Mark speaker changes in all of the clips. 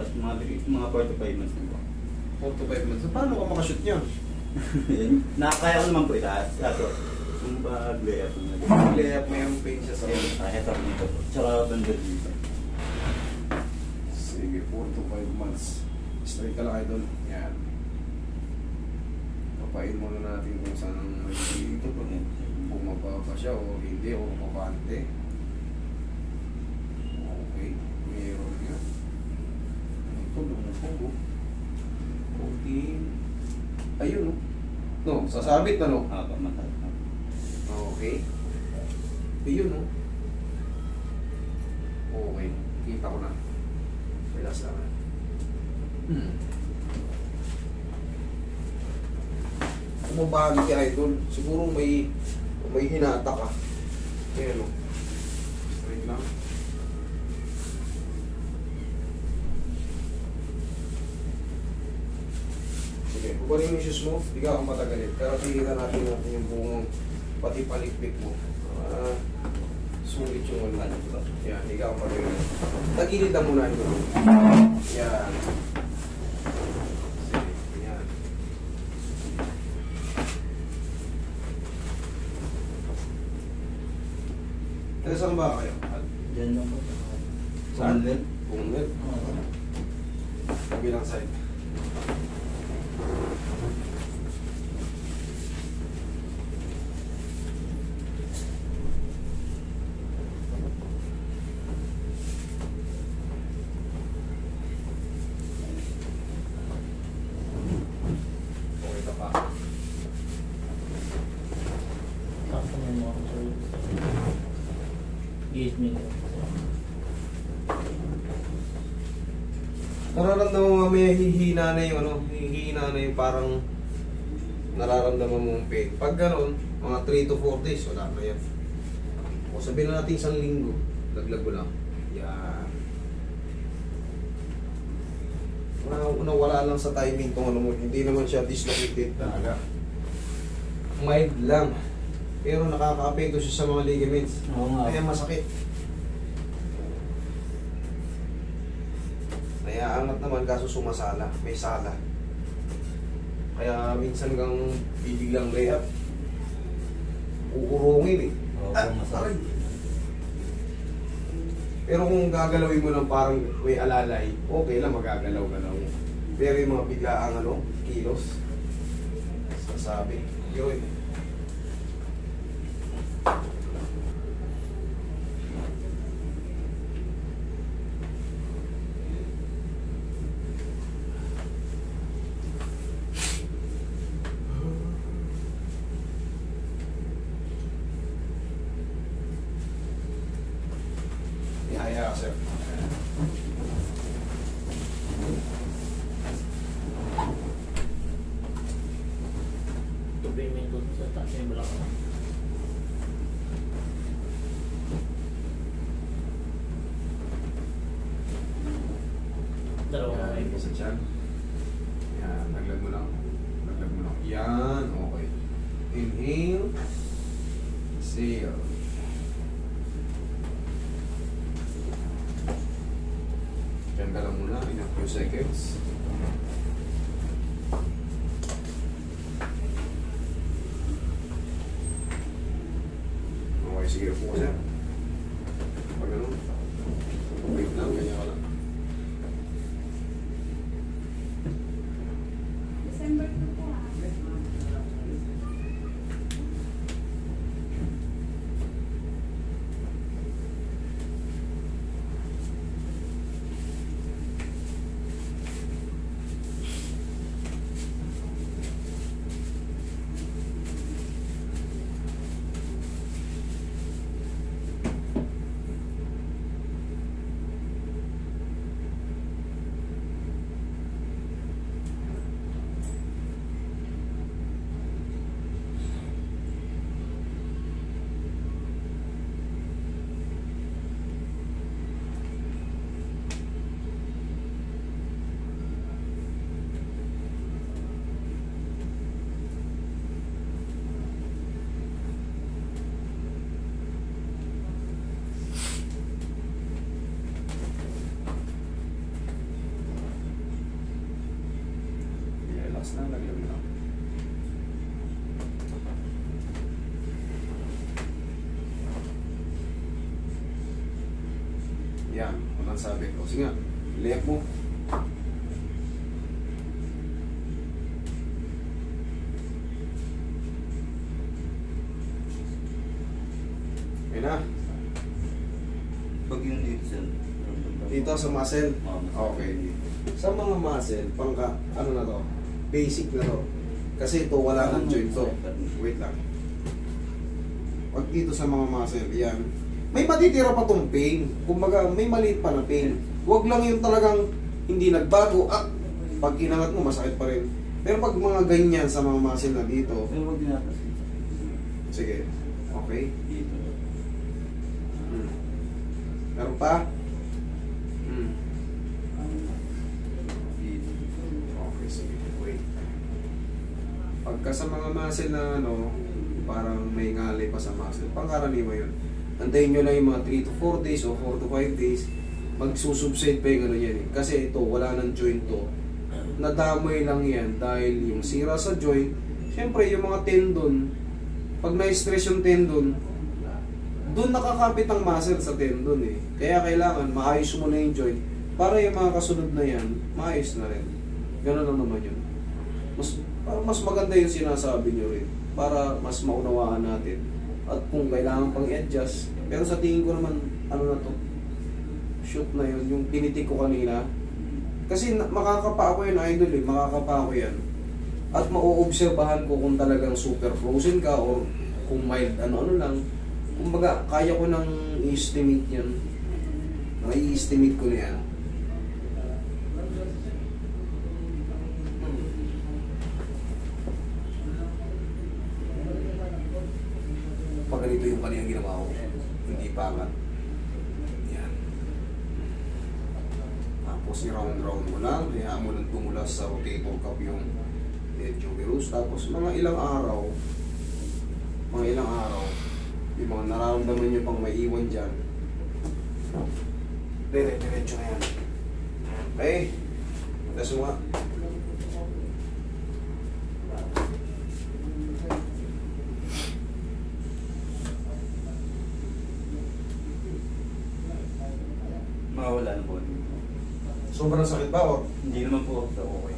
Speaker 1: Sa mga 45 months na po.
Speaker 2: 4 to 5 months. So, paano ka makashoot niyan?
Speaker 1: Nakakaya ko naman po itaas. Kaso, yung pag-layup mo.
Speaker 2: Pag-layup mo yung pain siya sa ulo.
Speaker 1: Ito nito po. Tsaka bandal dito.
Speaker 2: Sige, 4 to 5 months. Straight ka lang idol. Yan. Kapain muna natin kung saan ang may dito. Bumaba pa siya o hindi o mabante. Okay. Meron nga. Ito, lumupong. Okay. Ayun, no? No, sasabit na, no?
Speaker 1: Matay.
Speaker 2: Okay. Ayun, no? Okay. Kita ko na. Relax lang. Kumabagi ka, idol. Siguro may hinata ka. Ayan, no? Straight lang. Sige, kukunin mo yung shoes mo. Hindi ka akong matagalin. Pero tingnan natin yung buong pati palikpik mo. Sulit yung ano. Yan, hindi ka akong matagalin. Tagilid lang muna ito. Yan. Sige, yan. Taga saan ba kayo?
Speaker 1: Diyan lang po.
Speaker 2: Saan?
Speaker 1: Bunglet.
Speaker 2: Bunglet. Kabilang side. Okay ka pa.
Speaker 3: Sakto mo mo ako sa 8 minutes.
Speaker 2: Nararamdaman mo may hihina na yung ano, hihina na yung parang nararamdaman mo yung pain. Pag gano'n, mga 3 to 4 days, wala na yan. O sabihin na natin 1 linggo, laglag mo lang. Yan. Wala lang sa timing kung ano mo, hindi naman siya dislocated talaga. Mild lang. Pero nakaka-apekto siya sa mga ligaments.
Speaker 3: Oo nga.
Speaker 2: Kaya masakit. Nayaangat naman kaso sumasala, may sala. Kaya minsan kang bibiglang layup, uurungin eh.
Speaker 1: Masakit.
Speaker 2: Pero kung gagalawin mo lang parang may alalay, okay lang magagalaw-galaw. Pero yung mga biglaang ano, kilos, sasabi, yun. Ihaya ka, sir.
Speaker 3: Tubig may doon sa taas yung balakang. Dalawa
Speaker 2: Yan,
Speaker 3: kayo.
Speaker 2: sa tiyan. Yan, laglag mo lang. Laglag mo lang. Yan, okay. Inhale. Exhale. Diyan ka lang muna, in a few seconds. Okay, sige po kasi. Pag ano, wait lang, ganyan ka lang.
Speaker 4: December 2 po ha.
Speaker 2: Relax na, laglag lang. Yan, walang sabi ko. Sige nga, left mo. Okay na.
Speaker 1: Pag yung dito sir.
Speaker 2: Dito sa muscle.
Speaker 1: Oo.
Speaker 2: Okay. Sa mga muscle, pangka, ano na to? Basic na to. Kasi ito, wala nang joint to. Wait lang. Pag dito sa mga muscle, yan. May matitira pa tong pain. Kumbaga, may maliit pa na pain. Huwag lang yung talagang hindi nagbago. Pag inangat mo, masakit pa rin. Pero pag mga ganyan sa mga muscle na dito,
Speaker 1: Pero huwag dinatas.
Speaker 2: sige. Okay.
Speaker 1: Dito.
Speaker 2: Meron pa?
Speaker 1: Dito.
Speaker 2: Okay, sige. Wait. Pagka sa mga muscle na ano, parang may ngalay pa sa muscle, pangkaraniwan yun. Antayin nyo lang yung mga 3 to 4 days o 4 to 5 days, magsusubside pa yung ano yan eh. Kasi ito, wala nang joint to. Nadamay lang yan dahil yung sira sa joint, syempre yung mga tendon, pag na-stress yung tendon, doon nakakapit ang muscle sa tendon eh. Kaya kailangan maayos mo na yung joint para yung mga kasunod na yan, maayos na rin. Gano'n lang naman yun. Mas maganda yung sinasabi nyo rin para mas maunawaan natin. At kung kailangan pang i-adjust, pero sa tingin ko naman, ano na to, shoot na yun, yung tinitik ko kanina. Kasi makakapa ako yun, idol eh, makakapa ako yan. At mauobserbahan ko kung talagang super frozen ka or kung mild ano-ano lang. Kumbaga, kaya ko nang i-estimate yan. May i-estimate ko na yan. Pag ganito yung kanina ginawa ko, hindi pangat. Yan. Tapos i-round-round mo lang, hayaan mo lang tumulas sa rotator cuff yung medyo virus. Tapos mga ilang araw, yung mga nararamdaman nyo pang may iwan dyan, dire-diretso na yan. Okay? Matas mo nga.
Speaker 1: Mawala na po.
Speaker 2: Sobrang sakit ba o?
Speaker 1: Hindi naman po. Okay.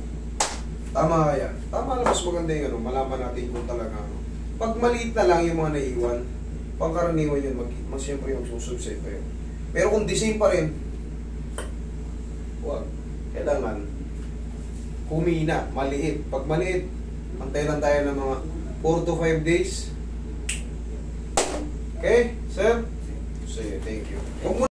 Speaker 2: Tama yan. Tama na, mas maganda yung ano, malaman natin kung talaga ano. Pag maliit na lang yung mga naiwan, pangkaraniwan yun, siyempre yung susubside pa yun. Pero kung the same pa rin, wag. Kailangan humina, maliit. Pag maliit, antay lang tayo ng mga 4 to 5 days. Okay, sir? Sige, thank you. Huwag mo